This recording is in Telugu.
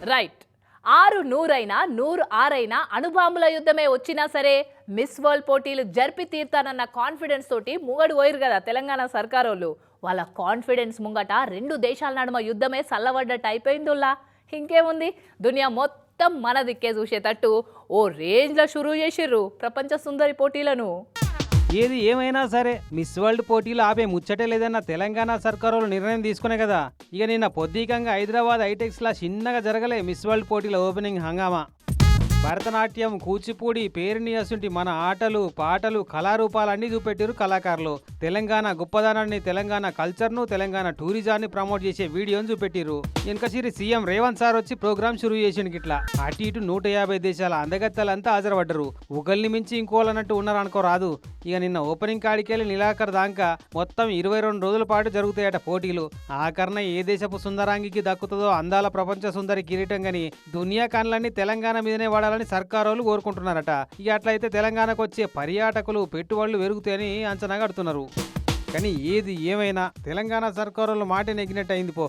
రైట్. 6 అయినా 100 అణుబాంబుల యుద్ధమే వచ్చినా సరే మిస్ వరల్డ్ పోటీలు జరిపి తీర్తానన్న కాన్ఫిడెన్స్ తోటి ముంగడు పోయిరు కదా తెలంగాణ సర్కారోళ్ళు. వాళ్ళ కాన్ఫిడెన్స్ ముంగట రెండు దేశాల నడుమ యుద్ధమే సల్లబడ్డట్టు అయిపోయిందుల్లా. ఇంకేముంది, దునియా మొత్తం మన దిక్కే చూసేటట్టు ఓ రేంజ్లో షురూ చేసిర్రు ప్రపంచ సుందరి పోటీలను. ఏది ఏమైనా సరే మిస్ వరల్డ్ పోటీలు ఆపే ముచ్చటే లేదన్న తెలంగాణ సర్కారు నిర్ణయం తీసుకునే కదా. ఇక నిన్న పొద్దుకంగా హైదరాబాద్ హైటెక్స్ లా చిన్నగా జరగలే మిస్ వరల్డ్ పోటీల ఓపెనింగ్ హంగామా. భరతనాట్యం, కూచిపూడి, పేరుని అసుంటి మన ఆటలు పాటలు కళారూపాలన్నీ చూపెట్టారు కళాకారులు. తెలంగాణ గొప్పదనాన్ని, తెలంగాణ కల్చర్ను, తెలంగాణ టూరిజాన్ని ప్రమోట్ చేసే వీడియోని చూపెట్టిరు. వెనకసిరి సీఎం రేవంత్ సార్ వచ్చి ప్రోగ్రామ్ షురూ చేసిండు. గిట్లా అటు ఇటు 150 దేశాల అందగత్తలంతా హాజరుపడ్డరు. ఒకళ్ళని మించి ఇంకోళ్ళన్నట్టు ఉన్నారు అనుకోరాదు. ఇక నిన్న ఓపెనింగ్ కాడికెళ్ళి నిలాఖరు దాకా మొత్తం 22 రోజుల పాటు జరుగుతాయట పోటీలు. ఆఖరణ ఏ దేశపు సుందరాంగికి దక్కుతుందో అందాల ప్రపంచ సుందరి కిరీటం గని దునియా కాన్లన్నీ తెలంగాణ మీదనే వాడాలని సర్కారోళ్ళు కోరుకుంటున్నారట. ఇక అట్లయితే తెలంగాణకు వచ్చే పర్యాటకులు పెట్టుబడులు పెరుగుతాయని అంచనా కడుతున్నారు. కానీ ఏది ఏమైనా తెలంగాణ సర్కారోళ్ళు మాట నెగ్గినట్టు అయింది పో.